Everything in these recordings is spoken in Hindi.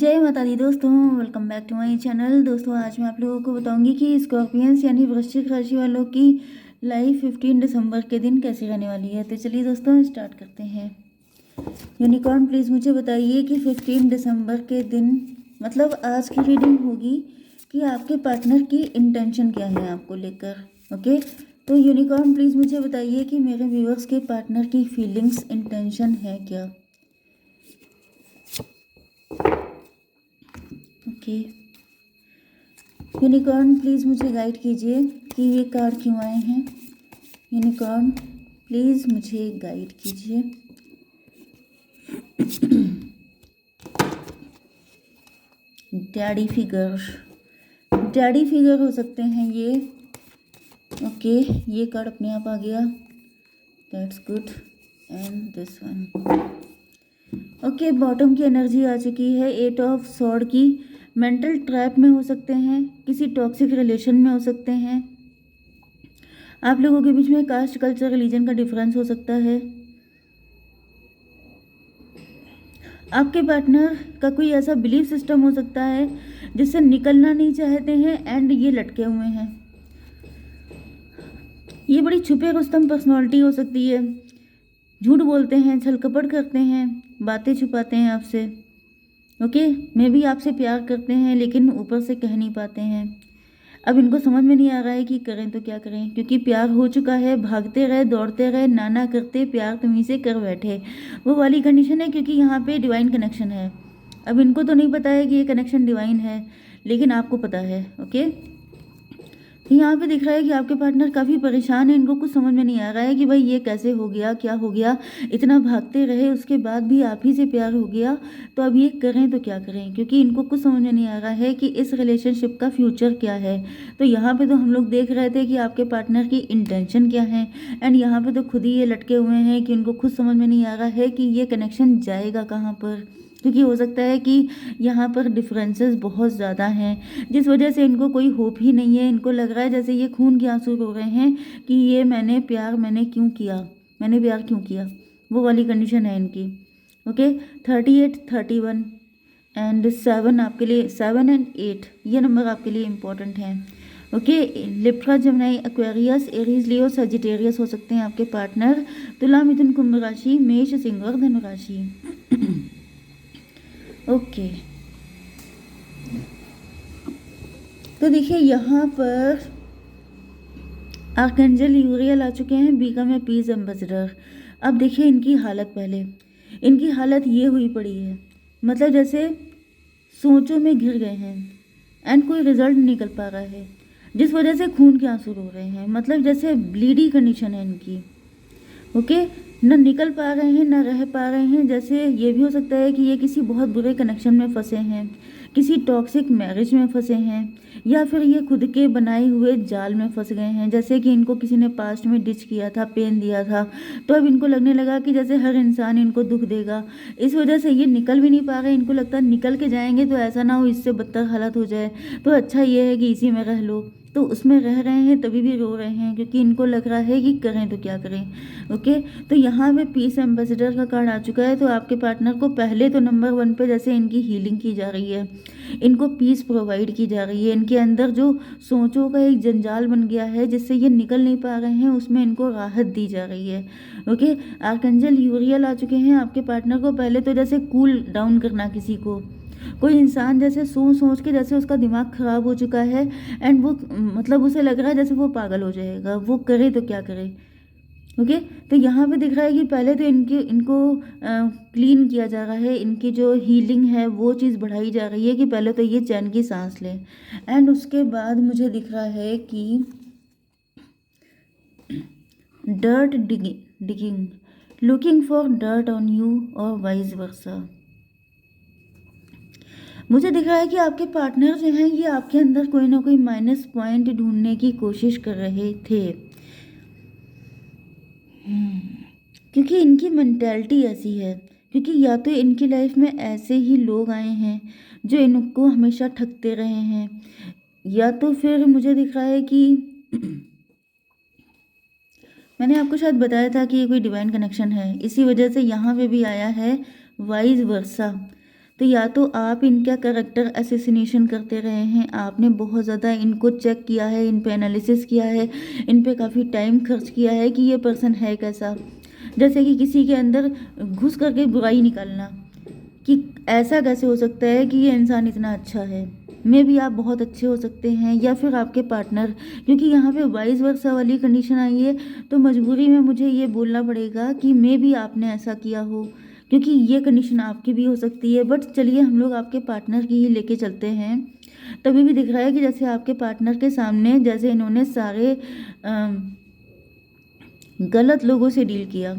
जय माता दी दोस्तों, welcome back to my channel. दोस्तों आज मैं आप लोगों को बताऊंगी कि स्कॉर्पियंस यानी वृश्चिक राशि वालों की लाइफ 15 दिसंबर के दिन कैसी रहने वाली है। तो चलिए दोस्तों स्टार्ट करते हैं। यूनिकॉर्न प्लीज़ मुझे बताइए कि 15 दिसंबर के दिन मतलब आज की रीडिंग होगी कि आपके पार्टनर की इंटेंशन क्या है आपको लेकर। ओके, तो यूनिकॉर्न प्लीज़ मुझे बताइए कि मेरे व्यूअर्स के पार्टनर की फीलिंग्स इंटेंशन है क्या। ओके, यूनिकॉर्न प्लीज़ मुझे गाइड कीजिए कि ये कार्ड क्यों आए हैं। यूनिकॉर्न प्लीज़ मुझे गाइड कीजिए। डैडी फिगर, डैडी फिगर हो सकते हैं ये। ओके, ये कार्ड अपने आप आ गया, that's good. And this one. Okay, bottom की एनर्जी आ चुकी है। 8 ऑफ सॉर्ड की, मेंटल ट्रैप में हो सकते हैं, किसी टॉक्सिक रिलेशन में हो सकते हैं, आप लोगों के बीच में कास्ट कल्चर रिलीजन का डिफरेंस हो सकता है, आपके पार्टनर का कोई ऐसा बिलीफ सिस्टम हो सकता है जिससे निकलना नहीं चाहते हैं एंड ये लटके हुए हैं। ये बड़ी छुपे रुस्तम पर्सनालिटी हो सकती है, झूठ बोलते हैं, छल कपट करते हैं, बातें छुपाते हैं आपसे। ओके, मे भी आपसे प्यार करते हैं लेकिन ऊपर से कह नहीं पाते हैं। अब इनको समझ में नहीं आ रहा है कि करें तो क्या करें, क्योंकि प्यार हो चुका है, भागते रहे दौड़ते रहे नाना करते प्यार तुम ही से कर बैठे, वो वाली कंडीशन है। क्योंकि यहाँ पे डिवाइन कनेक्शन है। अब इनको तो नहीं पता है कि ये कनेक्शन डिवाइन है, लेकिन आपको पता है। ओके, तो यहाँ पे दिख रहा है कि आपके पार्टनर काफ़ी परेशान है, इनको कुछ समझ में नहीं आ रहा है कि भाई ये कैसे हो गया, क्या हो गया, इतना भागते रहे उसके बाद भी आप ही से प्यार हो गया, तो अब ये करें तो क्या करें। क्योंकि इनको कुछ समझ में नहीं आ रहा है कि इस रिलेशनशिप का फ्यूचर क्या है। तो यहाँ पे तो हम लोग देख रहे थे कि आपके पार्टनर की इंटेंशन क्या है, एंड यहाँ पे तो खुद ही ये लटके हुए हैं कि इनको खुद समझ में नहीं आ रहा है कि ये कनेक्शन जाएगा कहाँ पर। क्योंकि हो सकता है कि यहाँ पर डिफरेंसेस बहुत ज़्यादा हैं, जिस वजह से इनको कोई होप ही नहीं है। इनको लग रहा है जैसे ये खून के आंसू रो रहे हैं कि ये मैंने क्यों किया, मैंने प्यार क्यों किया, वो वाली कंडीशन है इनकी। ओके, 38, 31 एंड 7 आपके लिए, 7 एंड 8 ये नंबर आपके लिए इम्पोर्टेंट हैं। Okay, Libra, Gemini, Aquarius, Aries, Leo, Sagittarius हो सकते हैं आपके पार्टनर। तुला, मिथुन, कुंभ राशि, मेष, सिंह और धनु राशि। ओके, तो देखिए यहाँ पर आर्कएंजल यूरियल आ चुके हैं, बीकम में पीस एम्बेसडर। अब देखिए इनकी हालत, पहले इनकी हालत ये हुई पड़ी है, मतलब जैसे सोचों में घिर गए हैं एंड कोई रिजल्ट नहीं निकल पा रहा है, जिस वजह से खून के आंसू रो रहे हैं, मतलब जैसे ब्लीडी कंडीशन है इनकी। ओके, न निकल पा रहे हैं न रह पा रहे हैं। जैसे ये भी हो सकता है कि ये किसी बहुत बुरे कनेक्शन में फंसे हैं, किसी टॉक्सिक मैरिज में फंसे हैं, या फिर ये खुद के बनाए हुए जाल में फंस गए हैं। जैसे कि इनको किसी ने पास्ट में डिच किया था, पेन दिया था, तो अब इनको लगने लगा कि जैसे हर इंसान इनको दुख देगा, इस वजह से ये निकल भी नहीं पा रहे। इनको लगता है निकल के जाएंगे तो ऐसा ना हो इससे बदतर हालत हो जाए, तो अच्छा ये है कि इसी में रह लो। तो उसमें रह रहे हैं तभी भी रो रहे हैं, क्योंकि इनको लग रहा है कि करें तो क्या करें। ओके, तो यहाँ पे पीस एम्बेसडर का कार्ड आ चुका है। तो आपके पार्टनर को पहले तो नंबर 1 पे जैसे इनकी हीलिंग की जा रही है, इनको पीस प्रोवाइड की जा रही है। इनके अंदर जो सोचों का एक जंजाल बन गया है जिससे ये निकल नहीं पा रहे हैं, उसमें इनको राहत दी जा रही है। ओके, आर्कएंजल यूरियल आ चुके हैं आपके पार्टनर को पहले तो जैसे कूल डाउन करना किसी को, कोई इंसान जैसे सोच के जैसे उसका दिमाग खराब हो चुका है एंड वो मतलब उसे लग रहा है जैसे वो पागल हो जाएगा, वो करे तो क्या करे। ओके, तो यहाँ पे दिख रहा है कि पहले तो इनको क्लीन किया जा रहा है, इनकी जो हीलिंग है वो चीज़ बढ़ाई जा रही है कि पहले तो ये चैन की सांस लें, एंड उसके बाद मुझे दिख रहा है कि dirt digging, looking for dirt on you और वाइस वर्सा। मुझे दिख रहा है कि आपके पार्टनर जो हैं ये आपके अंदर कोई ना कोई माइनस पॉइंट ढूंढने की कोशिश कर रहे थे, क्योंकि इनकी मेंटालिटी ऐसी है। क्योंकि या तो इनकी लाइफ में ऐसे ही लोग आए हैं जो इनको हमेशा ठगते रहे हैं, या तो फिर मुझे दिख रहा है कि मैंने आपको शायद बताया था कि ये कोई डिवाइन कनेक्शन है, इसी वजह से यहाँ पे भी आया है वाइस वर्सा। तो या तो आप इनका कैरेक्टर असैसिनेशन करते रहे हैं, आपने बहुत ज़्यादा इनको चेक किया है, इन पे एनालिसिस किया है, इन पे काफ़ी टाइम खर्च किया है कि ये पर्सन है कैसा। जैसे कि किसी के अंदर घुस करके बुराई निकालना कि ऐसा कैसे हो सकता है कि ये इंसान इतना अच्छा है। मे भी आप बहुत अच्छे हो सकते हैं या फिर आपके पार्टनर, क्योंकि यहाँ पे वाइस वर्सा वाली कंडीशन आई है, तो मजबूरी में मुझे ये बोलना पड़ेगा कि मे भी आपने ऐसा किया हो, क्योंकि ये कंडीशन आपकी भी हो सकती है। बट चलिए हम लोग आपके पार्टनर की ही लेके चलते हैं। तभी भी दिख रहा है कि जैसे आपके पार्टनर के सामने जैसे इन्होंने सारे गलत लोगों से डील किया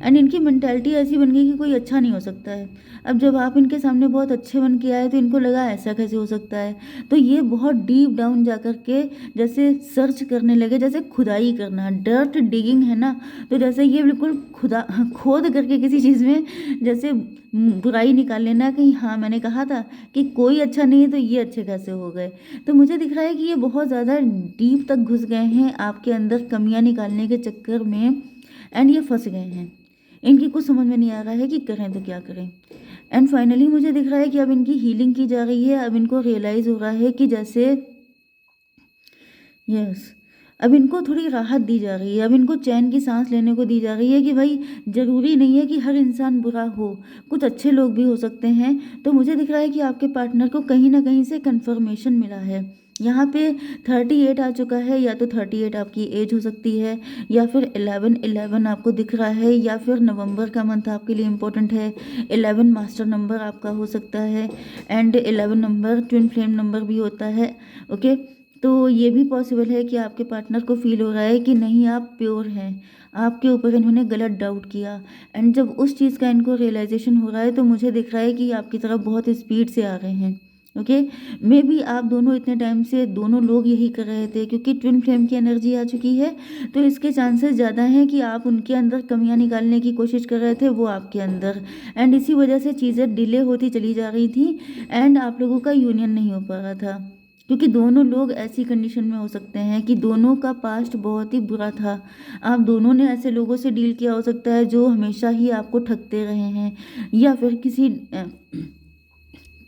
एंड इनकी मेंटालिटी ऐसी बन गई कि कोई अच्छा नहीं हो सकता है। अब जब आप इनके सामने बहुत अच्छे बन के आए तो इनको लगा ऐसा कैसे हो सकता है, तो ये बहुत डीप डाउन जा कर के जैसे सर्च करने लगे, जैसे खुदाई करना, डर्ट डिगिंग है ना, तो जैसे ये बिल्कुल खोद करके किसी चीज़ में जैसे बुराई निकाल लेना कि हाँ मैंने कहा था कि कोई अच्छा नहीं है तो ये अच्छे कैसे हो गए। तो मुझे दिख रहा है कि ये बहुत ज़्यादा डीप तक घुस गए हैं आपके अंदर कमियां निकालने के चक्कर में एंड ये फंस गए हैं। इनकी कुछ समझ में नहीं आ रहा है कि करें तो क्या करें। एंड फाइनली मुझे दिख रहा है कि अब इनकी हीलिंग की जा रही है। अब इनको रियलाइज़ हो रहा है कि जैसे यस अब इनको थोड़ी राहत दी जा रही है, अब इनको चैन की सांस लेने को दी जा रही है कि भाई ज़रूरी नहीं है कि हर इंसान बुरा हो, कुछ अच्छे लोग भी हो सकते हैं। तो मुझे दिख रहा है कि आपके पार्टनर को कहीं ना कहीं से कन्फर्मेशन मिला है। यहाँ पे 38 आ चुका है, या तो 38 आपकी एज हो सकती है, या फिर 11 आपको दिख रहा है, या फिर नवंबर का मंथ आपके लिए इम्पोर्टेंट है। 11 मास्टर नंबर आपका हो सकता है and 11 number twin flame number भी होता है। ओके, तो ये भी पॉसिबल है कि आपके पार्टनर को फील हो रहा है कि नहीं आप प्योर हैं, आपके ऊपर इन्होंने गलत डाउट किया एंड जब उस चीज़ का इनको रियलाइजेशन हो रहा है तो मुझे दिख रहा है कि आपकी तरफ बहुत स्पीड से आ रहे हैं। ओके, मे बी आप दोनों इतने टाइम से दोनों लोग यही कर रहे थे, क्योंकि ट्विन फ्लेम की एनर्जी आ चुकी है, तो इसके चांसेस ज़्यादा हैं कि आप उनके अंदर कमियां निकालने की कोशिश कर रहे थे, वो आपके अंदर, एंड इसी वजह से चीज़ें डिले होती चली जा रही थी एंड आप लोगों का यूनियन नहीं हो पा रहा था। क्योंकि दोनों लोग ऐसी कंडीशन में हो सकते हैं कि दोनों का पास्ट बहुत ही बुरा था, आप दोनों ने ऐसे लोगों से डील किया हो सकता है जो हमेशा ही आपको ठगते रहे हैं, या फिर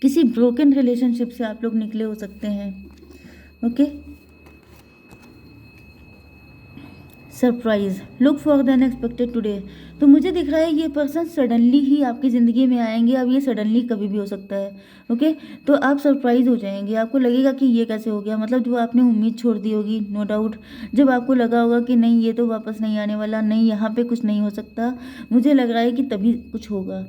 किसी ब्रोकन रिलेशनशिप से आप लोग निकले हो सकते हैं। Okay, surprise, look for the unexpected today. तो मुझे दिख रहा है ये पर्सन सडनली ही आपकी ज़िंदगी में आएंगे। अब ये सडनली कभी भी हो सकता है। ओके, तो आप सरप्राइज हो जाएंगे, आपको लगेगा कि ये कैसे हो गया, मतलब जो आपने उम्मीद छोड़ दी होगी, नो डाउट, जब आपको लगा होगा कि नहीं ये तो वापस नहीं आने वाला, नहीं यहाँ पे कुछ नहीं हो सकता, मुझे लग रहा है कि तभी कुछ होगा।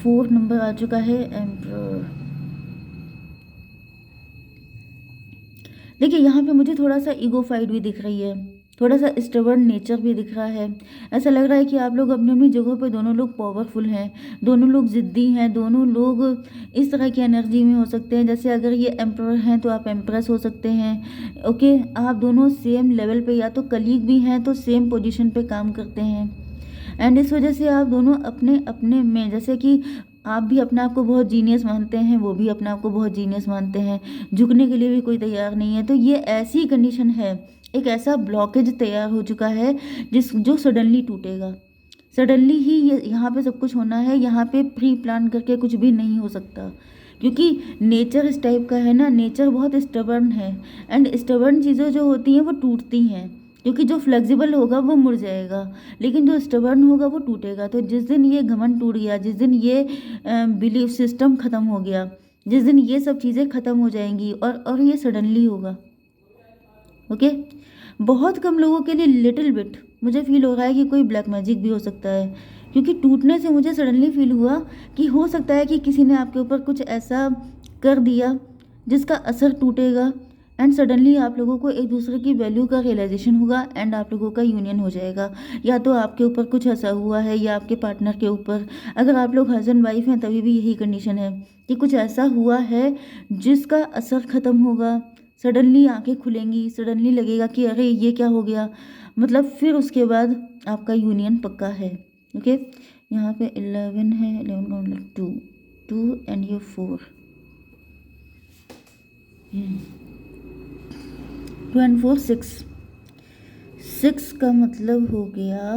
4 नंबर आ चुका है, एम्परर। देखिए यहाँ पे मुझे थोड़ा सा ईगो फाइट भी दिख रही है, थोड़ा सा स्टबर्न नेचर भी दिख रहा है। ऐसा लग रहा है कि आप लोग अपनी अपनी जगहों पे दोनों लोग पावरफुल हैं, दोनों लोग ज़िद्दी हैं, दोनों लोग इस तरह की एनर्जी में हो सकते हैं। जैसे अगर ये एम्परर हैं तो आप एम्प्रेस हो सकते हैं। ओके, आप दोनों सेम लेवल पे या तो कलीग भी हैं तो सेम पोजीशन पे काम करते हैं एंड इस वजह से आप दोनों अपने अपने में, जैसे कि आप भी अपने आप को बहुत जीनियस मानते हैं, वो भी अपने आप को बहुत जीनियस मानते हैं, झुकने के लिए भी कोई तैयार नहीं है। तो ये ऐसी कंडीशन है, एक ऐसा ब्लॉकेज तैयार हो चुका है जो सडनली टूटेगा। सडनली ही ये यहाँ पे सब कुछ होना है, यहाँ पे प्री प्लान करके कुछ भी नहीं हो सकता, क्योंकि नेचर इस टाइप का है ना, नेचर बहुत स्टबर्न है एंड स्टबर्न चीज़ें जो होती हैं वो टूटती हैं, क्योंकि जो फ्लेक्सिबल होगा वो मुड़ जाएगा, लेकिन जो स्टबर्न होगा वो टूटेगा। तो जिस दिन ये घमंड टूट गया, जिस दिन ये बिलीफ सिस्टम ख़त्म हो गया, जिस दिन ये सब चीज़ें ख़त्म हो जाएंगी और ये सडनली होगा। ओके, बहुत कम लोगों के लिए लिटिल बिट मुझे फील हो रहा है कि कोई ब्लैक मैजिक भी हो सकता है, क्योंकि टूटने से मुझे सडनली फील हुआ कि हो सकता है कि किसी ने आपके ऊपर कुछ ऐसा कर दिया जिसका असर टूटेगा एंड सडनली आप लोगों को एक दूसरे की वैल्यू का रियलाइजेशन होगा एंड आप लोगों का यूनियन हो जाएगा। या तो आपके ऊपर कुछ ऐसा हुआ है या आपके पार्टनर के ऊपर, अगर आप लोग हस्बैंड वाइफ हैं तभी भी यही कंडीशन है कि कुछ ऐसा हुआ है जिसका असर ख़त्म होगा, सडनली आंखें खुलेंगी, सडनली लगेगा कि अरे ये क्या हो गया, मतलब फिर उसके बाद आपका यूनियन पक्का है। ओके, यहाँ पे 11 है, 11 का मतलब 2 एंड ये 4, 2 एंड 4 6 का मतलब हो गया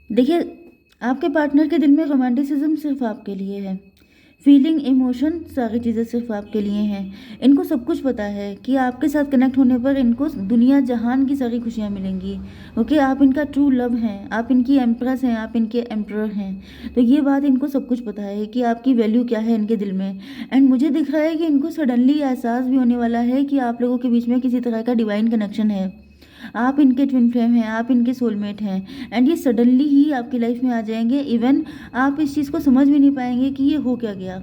देखिए, आपके पार्टनर के दिल में रोमांटिसिज्म सिर्फ आपके लिए है। फीलिंग, इमोशन, सारी चीज़ें सिर्फ आपके लिए हैं। इनको सब कुछ पता है कि आपके साथ कनेक्ट होने पर इनको दुनिया जहान की सारी खुशियाँ मिलेंगी। ओके, आप इनका ट्रू लव हैं, आप इनकी एम्प्रेस हैं, आप इनके एम्परर हैं। तो ये बात इनको सब कुछ पता है कि आपकी वैल्यू क्या है इनके दिल में। एंड मुझे दिख रहा है कि इनको सडनली एहसास भी होने वाला है कि आप लोगों के बीच में किसी तरह का डिवाइन कनेक्शन है। आप इनके ट्विन फ्लेम हैं, आप इनके सोलमेट हैं। एंड ये सडनली ही आपकी लाइफ में आ जाएंगे। इवन आप इस चीज़ को समझ भी नहीं पाएंगे कि ये हो क्या गया।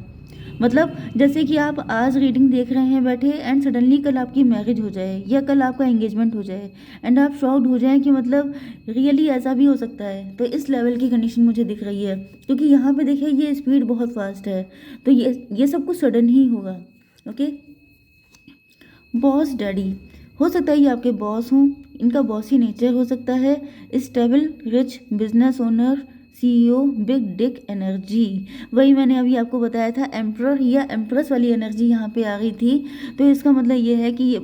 मतलब जैसे कि आप आज रीडिंग देख रहे हैं बैठे, एंड सडनली कल आपकी मैरिज हो जाए या कल आपका एंगेजमेंट हो जाए, एंड आप शॉक्ड हो जाएं कि मतलब रियली ऐसा भी हो सकता है। तो इस लेवल की कंडीशन मुझे दिख रही है, क्योंकि यहाँ पे देखिए ये स्पीड बहुत फास्ट है। तो ये सब कुछ सडन ही होगा। ओके, बॉस डैडी, हो सकता है ये आपके बॉस हों, इनका बॉसी नेचर हो सकता है। Stable, rich, business owner, CEO, big Dick energy, वही मैंने अभी आपको बताया था, एम्प्रर या एम्प्रेस वाली एनर्जी यहाँ पे आ गई थी। तो इसका मतलब ये है कि ये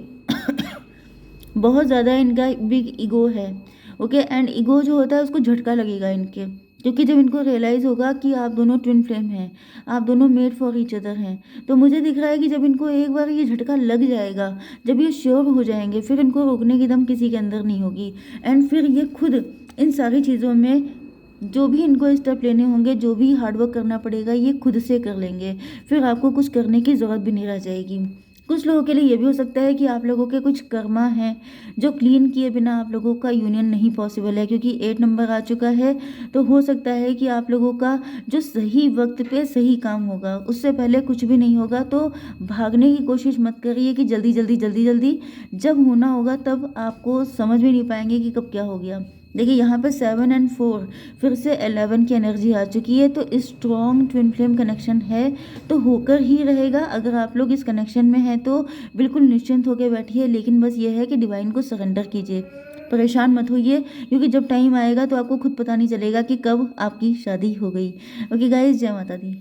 बहुत ज़्यादा इनका बिग ईगो है। ओके, एंड ईगो जो होता है उसको झटका लगेगा इनके, क्योंकि जब इनको रियलाइज़ होगा कि आप दोनों ट्विन फ्लेम हैं, आप दोनों मेड फॉर ईच अदर हैं। तो मुझे दिख रहा है कि जब इनको एक बार ये झटका लग जाएगा, जब ये श्योर हो जाएंगे, फिर इनको रोकने की दम किसी के अंदर नहीं होगी। एंड फिर ये खुद इन सारी चीज़ों में जो भी इनको स्टेप लेने होंगे, जो भी हार्डवर्क करना पड़ेगा, ये खुद से कर लेंगे। फिर आपको कुछ करने की ज़रूरत भी नहीं रह जाएगी। कुछ लोगों के लिए ये भी हो सकता है कि आप लोगों के कुछ कर्मा हैं जो क्लीन किए बिना आप लोगों का यूनियन नहीं पॉसिबल है, क्योंकि 8 नंबर आ चुका है। तो हो सकता है कि आप लोगों का जो सही वक्त पे सही काम होगा, उससे पहले कुछ भी नहीं होगा। तो भागने की कोशिश मत करिए कि जल्दी जल्दी जल्दी जल्दी, जब होना होगा तब आपको समझ भी नहीं पाएंगे कि कब क्या हो गया। देखिए यहाँ पे 7 एंड 4 फिर से 11 की एनर्जी आ चुकी है। तो स्ट्रॉन्ग ट्विन फ्लेम कनेक्शन है, तो होकर ही रहेगा। अगर आप लोग इस कनेक्शन में हैं तो बिल्कुल निश्चिंत होकर बैठिए। लेकिन बस ये है कि डिवाइन को सरेंडर कीजिए, परेशान मत होइए, क्योंकि जब टाइम आएगा तो आपको खुद पता नहीं चलेगा कि कब आपकी शादी हो गई। ओके गाइस, जय माता दी।